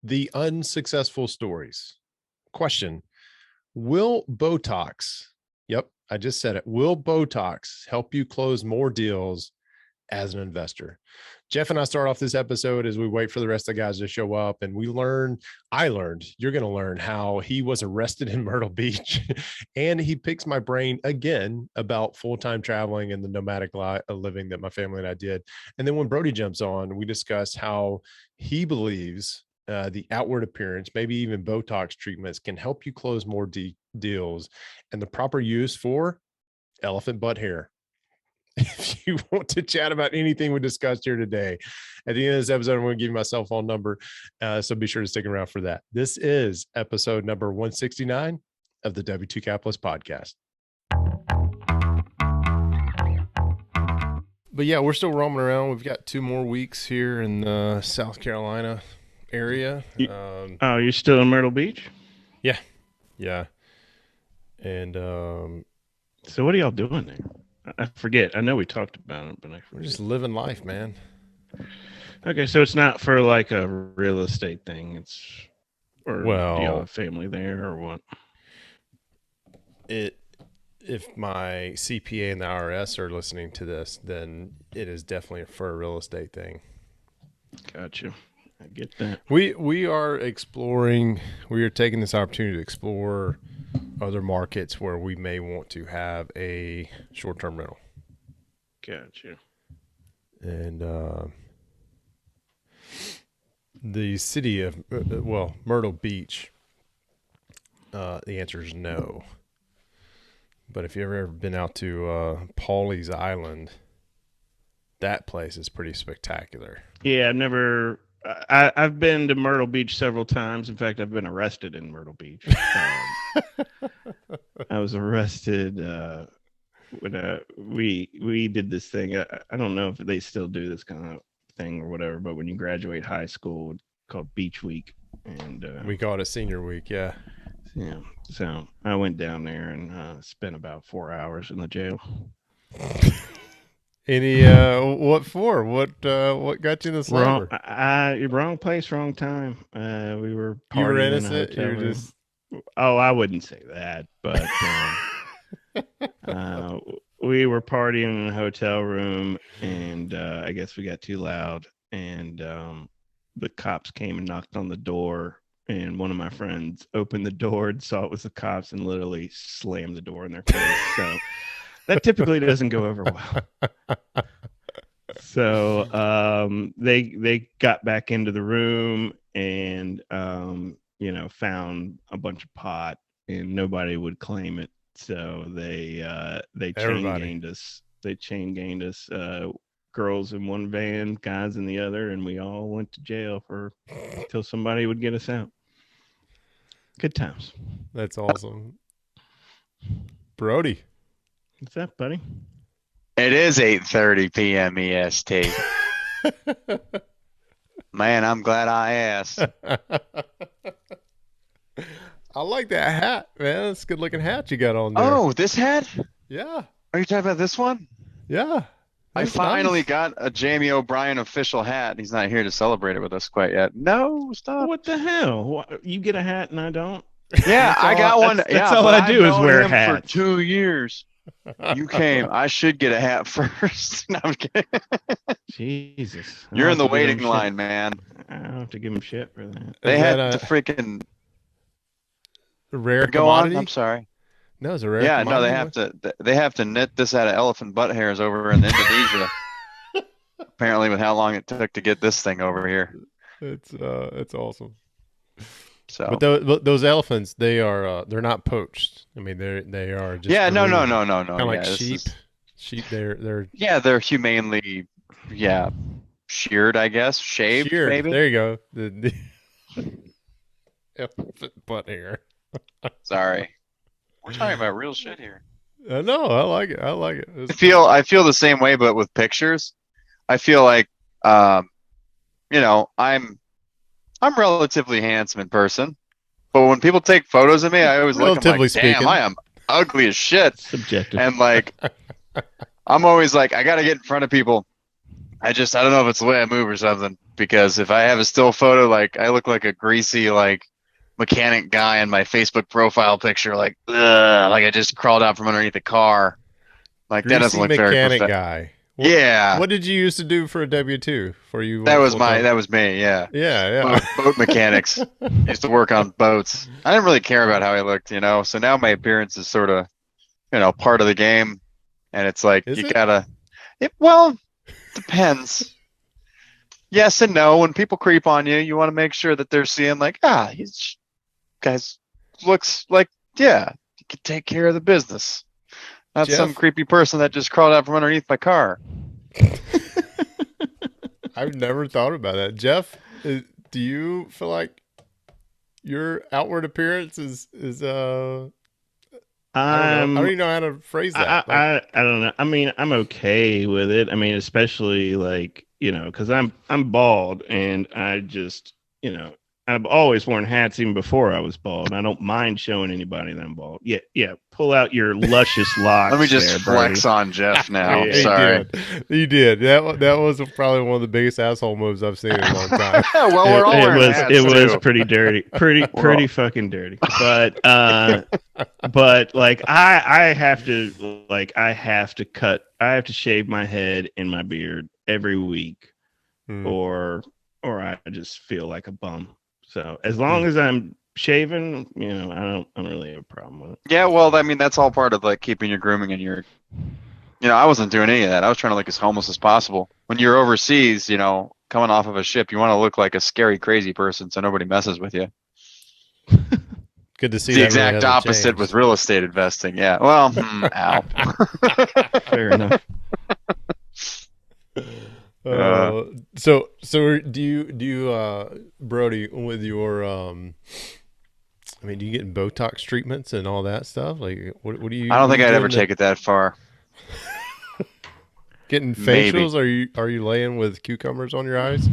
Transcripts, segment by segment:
The unsuccessful stories. Question: will Botox, yep, I just said it, will Botox help you close more deals as an investor? Jeff and I start off this episode as we wait for the rest of the guys to show up, and I learned, you're going to learn how he was arrested in Myrtle Beach and he picks my brain again about full-time traveling and the nomadic living that my family and I did. And then when Brody jumps on, we discuss how he believes the outward appearance, maybe even Botox treatments, can help you close more deals, and the proper use for elephant butt hair. If you want to chat about anything we discussed here today, at the end of this episode, I'm going to give you my cell phone number. So be sure to stick around for that. This is episode number 169 of the W2 Capitalist Podcast. But yeah, we're still roaming around. We've got 2 more weeks here in the South Carolina area. You're still in Myrtle Beach? Yeah. And so what are y'all doing there? I forget. I know we talked about it, but I forget. We're just living life, man. Okay, so it's not for like a real estate thing. Do you have a family there or what? If my CPA and the IRS are listening to this, then it is definitely for a real estate thing. Gotcha. I get that. We are exploring. We are taking this opportunity to explore other markets where we may want to have a short-term rental. Gotcha. And the city of Myrtle Beach. The answer is no. But if you've ever been out to Pawleys Island, that place is pretty spectacular. Yeah, I've been to Myrtle Beach several times. In fact, I've been arrested in Myrtle Beach. I was arrested when we did this thing. I don't know if they still do this kind of thing or whatever, but when you graduate high school, it's called Beach Week, and we call it a senior week. Yeah. So I went down there and spent about 4 hours in the jail. What for? What got you in the slammer? Wrong place, wrong time. We were partying. You were innocent. You're just. Oh, I wouldn't say that, but we were partying in a hotel room, and I guess we got too loud, and the cops came and knocked on the door, and one of my friends opened the door and saw it was the cops and literally slammed the door in their face. So that typically doesn't go over well. So they got back into the room and found a bunch of pot, and nobody would claim it. So they chain gained us. Girls in one van, guys in the other, and we all went to jail until somebody would get us out. Good times. That's awesome. Brody. What's up, buddy? It is 8:30 p.m. EST. Man, I'm glad I asked. I like that hat, man. It's a good looking hat you got on there. Oh, this hat? Yeah. Are you talking about this one? Yeah. I finally got a Jamie O'Brien official hat. He's not here to celebrate it with us quite yet. No, stop. What the hell? You get a hat and I don't? Yeah, I got one. That's all I do is wear hats. For 2 years. You came. I should get a hat first. No, I'm kidding. Jesus. You're in the waiting line, man. I don't have to give him shit for that. They had the freaking rare Go commodity? on. I'm sorry. No, it's a rare Yeah, commodity. no, they have to knit this out of elephant butt hairs over in Indonesia. Apparently, with how long it took to get this thing over here. It's awesome. So, but those elephants, they're not poached. I mean, they are just no. Kind of like sheep. Sheep, they're humanely, sheared, I guess, shaved, maybe. There you go. The elephant butt hair. Sorry, we're talking about real shit here. No, I like it. I feel the same way, but with pictures. I feel like, I'm relatively handsome in person, but when people take photos of me, I always look at them like, damn, I am ugly as shit. Subjective. And like, I'm always like, I got to get in front of people I don't know if it's the way I move or something, because if I have a still photo, like I look like a greasy, like mechanic guy in my Facebook profile picture, like, ugh, like I just crawled out from underneath the car. Like that doesn't Greasy look very mechanic professional. guy. Yeah, What did you used to do for a W-2 before you went full time? that was me. Yeah. Yeah. Boat mechanics. Used to work on boats. I didn't really care about how I looked, So now my appearance is sort of, part of the game. And it's like, Is you it? gotta, well, depends. Yes and no. When people creep on you, you want to make sure that they're seeing like, he's guys looks like, yeah, you can take care of the business. Not some Jeff? creepy person that just crawled out from underneath my car. I've never thought about that. Jeff, do you feel like your outward appearance is I don't know. I don't even know how to phrase that. I don't know. I mean, I'm okay with it. I mean, especially like, because I'm bald and I just, I've always worn hats even before I was bald. And I don't mind showing anybody that I'm bald. Yeah. Pull out your luscious locks. Let me just there, flex Brody. on Jeff now. I'm He sorry. He did. That was probably one of the biggest asshole moves I've seen in a long time. Well, we're all wearing hats, It was too. pretty dirty, pretty fucking dirty. But like I have to shave my head and my beard every week, or I just feel like a bum. So as long as I'm shaving, I don't really have a problem with it. Yeah, well, I mean, that's all part of like keeping your grooming and your, I wasn't doing any of that. I was trying to look as homeless as possible. When you're overseas, coming off of a ship, you want to look like a scary, crazy person so nobody messes with you. Good to see The that exact really hasn't opposite changed. with real estate investing. Yeah. Well, ow. Fair enough. So do you Brody, with your I mean, do you get Botox treatments and all that stuff? Like what do you I don't think I'd ever doing take it that far. getting Maybe. facials? Are you laying with cucumbers on your eyes?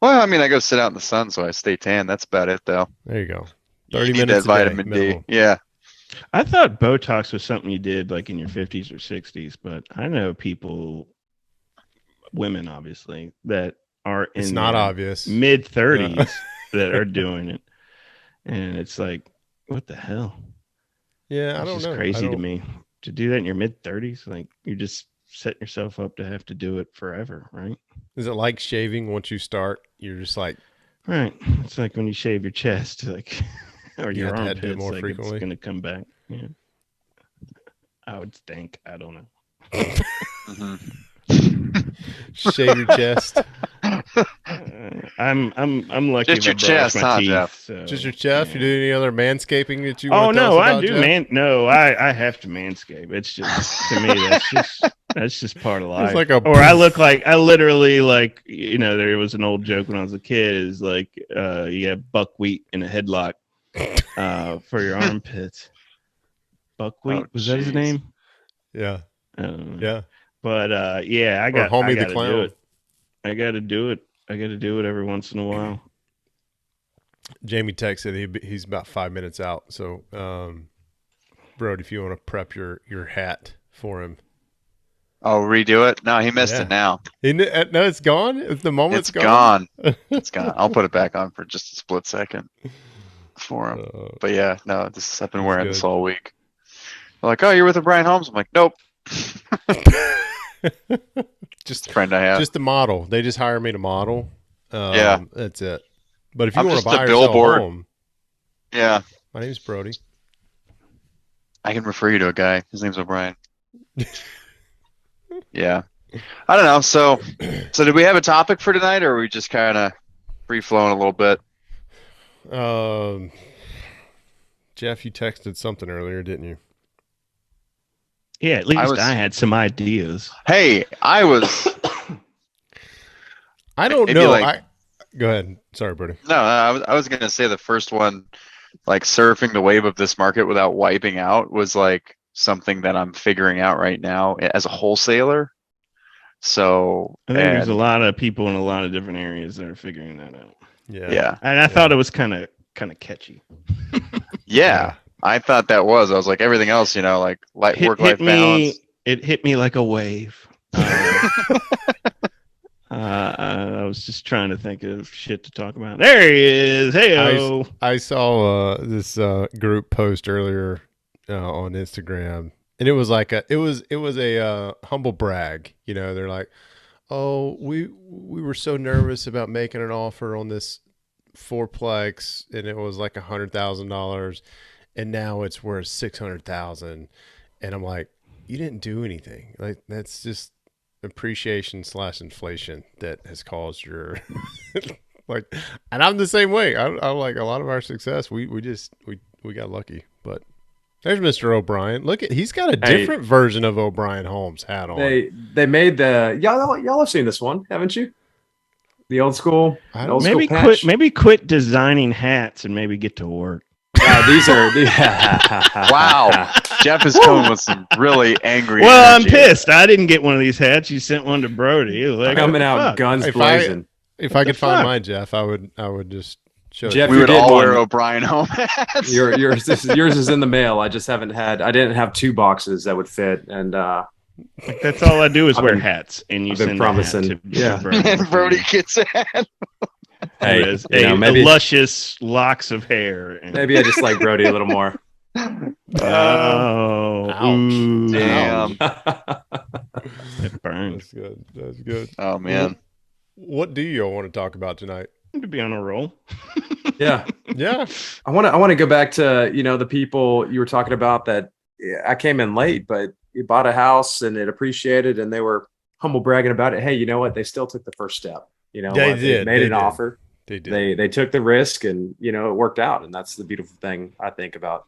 Well, I mean, I go sit out in the sun so I stay tan. That's about it, though. There you go. You 30 need minutes that a day, vitamin D. minimum. Yeah. I thought Botox was something you did like in your 50s or 60s, but I know people, women obviously, that are in It's not obvious. mid 30s that are doing it, and it's like, what the hell? Yeah, I It's don't just know. crazy to me to do that in your mid 30s. Like you're just setting yourself up to have to do it forever, right? Is it like shaving? Once you start, you're just like, Right. It's like when you shave your chest, like, or You your have to armpits, do it more like frequently? it's gonna come back. Yeah. I would think. I don't know. Mhm. shave your chest. I'm lucky. Just if your I brush chest, my huh, teeth, Jeff? so, Just your chest. yeah. You do any other manscaping that you Oh want to tell no, us I about, do, Jeff? man. No, I have to manscape. It's just to me that's just part of life. like a- or I literally like there was an old joke when I was a kid is like you have buckwheat in a headlock for your armpits. Buckwheat Oh, was that his jeez. name? Yeah. Yeah. But yeah, I got Homie I the got to Clown. do it. I got to do it. I got to do it every once in a while. Jamie texted he's about 5 minutes out. So, Brody, if you want to prep your hat for him. Oh, redo it? No, he missed Yeah. it now. No, it's gone. The moment's It's gone. It's gone. I'll put it back on for just a split second for him. But yeah, no, I've been That's wearing good. this all week. They're like, oh, you're with a Brian Holmes? I'm like, nope. Just Friend I have. just a model. They just hire me to model. Yeah. That's it. But if you I'm want to just a buy or sell a billboard. home, Yeah. my name's Brody. I can refer you to a guy. His name's O'Brien. Yeah. I don't know. So did we have a topic for tonight, or are we just kind of free flowing a little bit? Jeff, you texted something earlier, didn't you? Yeah, at least was- I had some ideas. Hey, I was. I don't Maybe know. like- Go ahead. Sorry, Brody. No, I was gonna say the first one, like surfing the wave of this market without wiping out, was like something that I'm figuring out right now as a wholesaler. So I think there's a and- lot of people in a lot of different areas that are figuring that out. Yeah. And I thought it was kind of catchy. yeah, I thought that was. I was like everything else, like work-life balance. It hit me like a wave. was just trying to think of shit to talk about. There he is. Hey, I saw this group post earlier on Instagram, and it was like it was a humble brag. You know, they're like, "Oh, we were so nervous about making an offer on this fourplex, and it was like $100,000, and now it's worth 600,000." And I'm like, "You didn't do anything. Like that's just appreciation / inflation that has caused your." Like, and I'm the same way. I'm like a lot of our success. We got lucky, but there's Mr. O'Brien. Look at, he's got a different version of O'Brien Holmes hat on. They made the y'all have seen this one, haven't you? The old school. Maybe quit designing hats and maybe get to work. These are Wow. Jeff is coming with some really angry. Well, energy. I'm pissed. I didn't get one of these hats. You sent one to Brody. He was like, coming out guns blazing. If I could find mine, Jeff, I would just show Jeff, we you would did all one. wear O'Brien home hats. Yours is in the mail. I didn't have 2 boxes that would fit, and that's all I do is wear hats, and you I've been send promising. The hat to And Brody gets a hat. Hey, maybe luscious locks of hair. And... maybe I just like Brody a little more. Oh, ouch. Damn. It burned. That's good. Oh man. What do you all want to talk about tonight? To be on a roll. Yeah. I want to go back to, the people you were talking about that I came in late, but you bought a house and it appreciated and they were humble bragging about it. Hey, you know what? They still took the first step. They made an offer. They did. They took the risk and, it worked out. And that's the beautiful thing I think about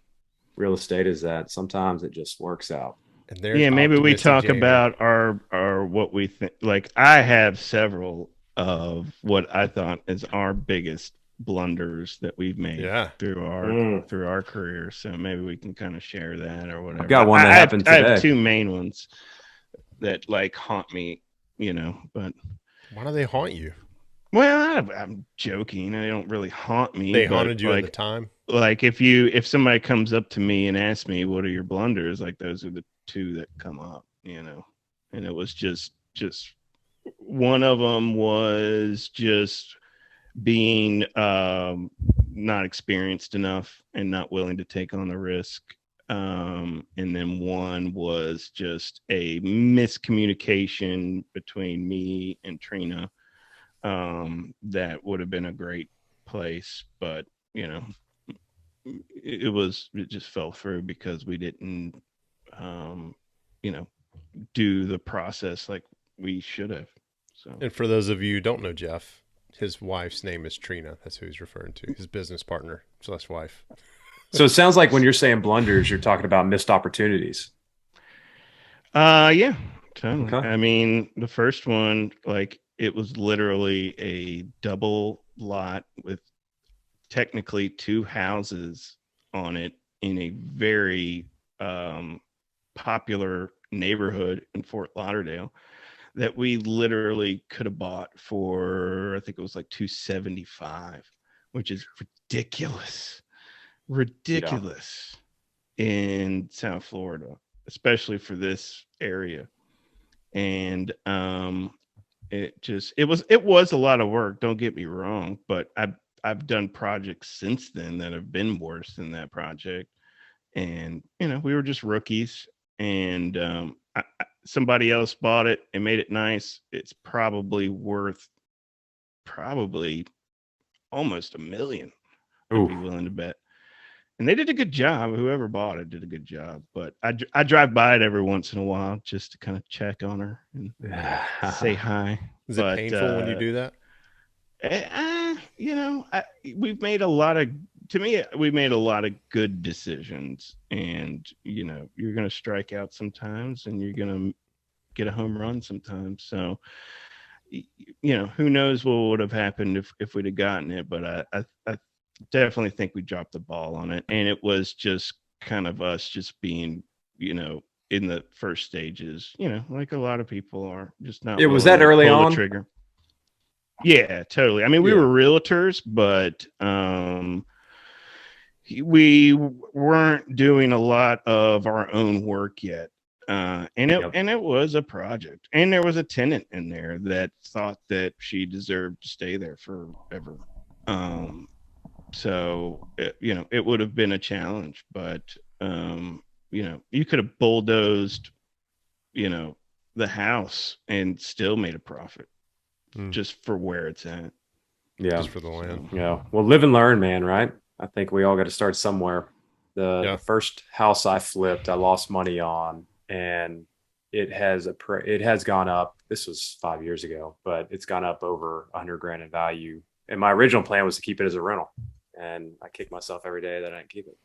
real estate is that sometimes it just works out. And maybe we talk about our what we think. Like I have several of what I thought is our biggest blunders that we've made through our career. So maybe we can kind of share that or whatever. I've got one that happened today. I have 2 main ones that like haunt me, but why do they haunt you? Well, I'm joking. They don't really haunt me. They haunted you at the time. Like if somebody comes up to me and asks me, what are your blunders? Like those are the 2 that come up, and it was just one of them was just being not experienced enough and not willing to take on the risk. And then one was just a miscommunication between me and Trina. That would have been a great place, but it just fell through because we didn't do the process like we should have. So, and for those of you who don't know Jeff, his wife's name is Trina. That's who he's referring to. His business partner / wife. So it sounds like when you're saying blunders, you're talking about missed opportunities. Yeah, totally. Okay. I mean, the first one, like it was literally a double lot with technically 2 houses on it in a very popular neighborhood in Fort Lauderdale that we literally could have bought for, I think it was like $275, which is ridiculous in South Florida, especially for this area. And it was a lot of work, don't get me wrong, but I've done projects since then that have been worse than that project. And we were just rookies, and somebody else bought it and made it nice. It's probably worth almost $1 million. I'd be willing to bet. And they did a good job. Whoever bought it did a good job. But I drive by it every once in a while just to kind of check on her and say hi. Is it painful when you do that? We've made a lot of good decisions, and you're going to strike out sometimes and you're going to get a home run sometimes. So, who knows what would have happened if we'd have gotten it, but I definitely think we dropped the ball on it. And it was just kind of us just being, in the first stages, like a lot of people are just not. It was that early on. Trigger. Yeah, totally. I mean, we were realtors, but we weren't doing a lot of our own work yet. And it was a project, and there was a tenant in there that thought that she deserved to stay there forever. So it would have been a challenge, but you could have bulldozed the house and still made a profit just for where it's at. Yeah, just for the land. Yeah, well, live and learn, man. Right? I think we all got to start somewhere. The first house I flipped, I lost money on, and it has gone up. This was 5 years ago, but it's gone up over $100,000 in value. And my original plan was to keep it as a rental, and I kick myself every day that I didn't keep it.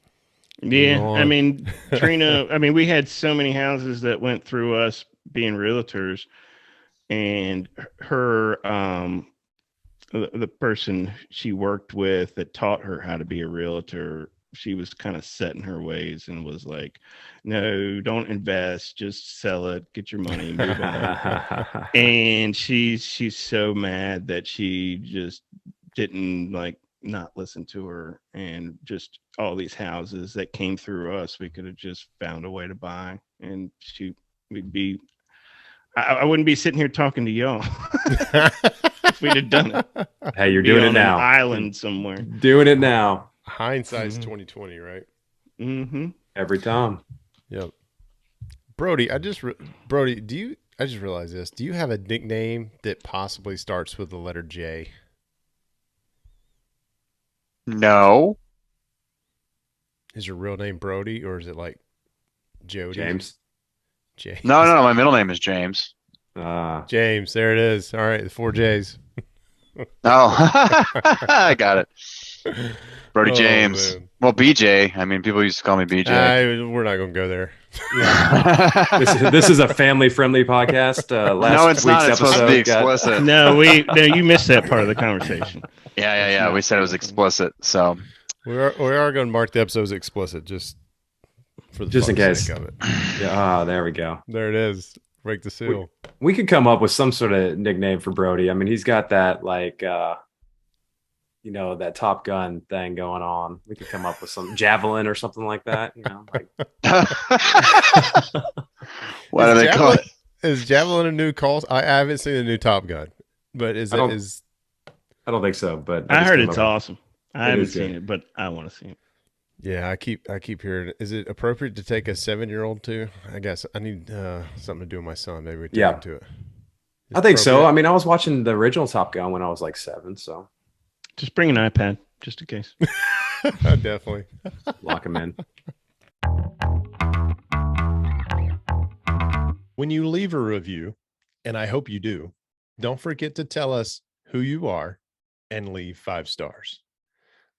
Yeah, I mean, Trina, we had so many houses that went through us being realtors, and her, the person she worked with that taught her how to be a realtor, she was kind of set in her ways and was like, no, don't invest, just sell it, get your money, move on. And she's so mad that she just didn't not listen to her, and just all these houses that came through us, we could have just found a way to buy, and I wouldn't be sitting here talking to y'all if we'd have done it. Hey, you're doing it now. An island somewhere. Doing it now. Hindsight's 2020, right? Mm-hmm. Every time. Yep. Brody, I just realized this. Do you have a nickname that possibly starts with the letter J? No. Is your real name Brody, or is it like Jody? James. No. My middle name is James. James. There it is. All right, the 4 J's. Oh, I got it. Brody James. Man. Well, BJ. I mean, people used to call me BJ. We're not going to go there. This is a family-friendly podcast. No, it's not. It's supposed to be explicit. No, you missed that part of the conversation. Yeah. We said it was explicit. So we are going to mark the episodes explicit just for the just in case of it. Yeah. There we go. There it is. Break the seal. We could come up with some sort of nickname for Brody. I mean, he's got that that Top Gun thing going on. We could come up with some Javelin or something like that. What do they call it? Is Javelin a new call? I haven't seen the new Top Gun, but I don't think so. But I heard it's awesome. I haven't seen it, but I want to see it. Yeah, I keep hearing it. Is it appropriate to take a 7-year-old to? I guess I need something to do with my son. Maybe we take him to it. I think so. I mean, I was watching the original Top Gun when I was like 7, so just bring an iPad just in case. Definitely lock him in. When you leave a review, and I hope you do, don't forget to tell us who you are and leave 5 stars.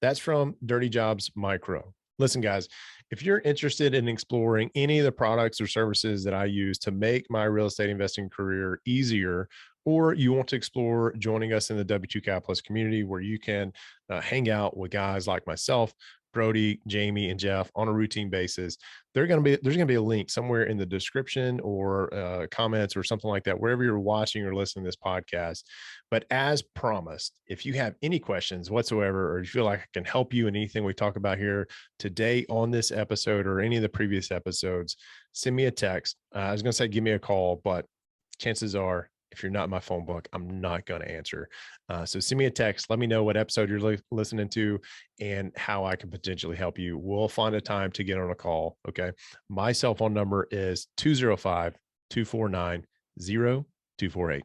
That's from Dirty Jobs Micro. Listen, guys, if you're interested in exploring any of the products or services that I use to make my real estate investing career easier, or you want to explore joining us in the W2 Capitalist community where you can hang out with guys like myself, Brody, Jamie, and Jeff on a routine basis, there's going to be a link somewhere in the description or comments or something like that, wherever you're watching or listening to this podcast. But as promised, if you have any questions whatsoever, or you feel like I can help you in anything we talk about here today on this episode or any of the previous episodes, send me a text. I was going to say, give me a call, but chances are, if you're not in my phone book, I'm not going to answer. So send me a text. Let me know what episode you're listening to and how I can potentially help you. We'll find a time to get on a call. Okay. My cell phone number is 205-249-0248.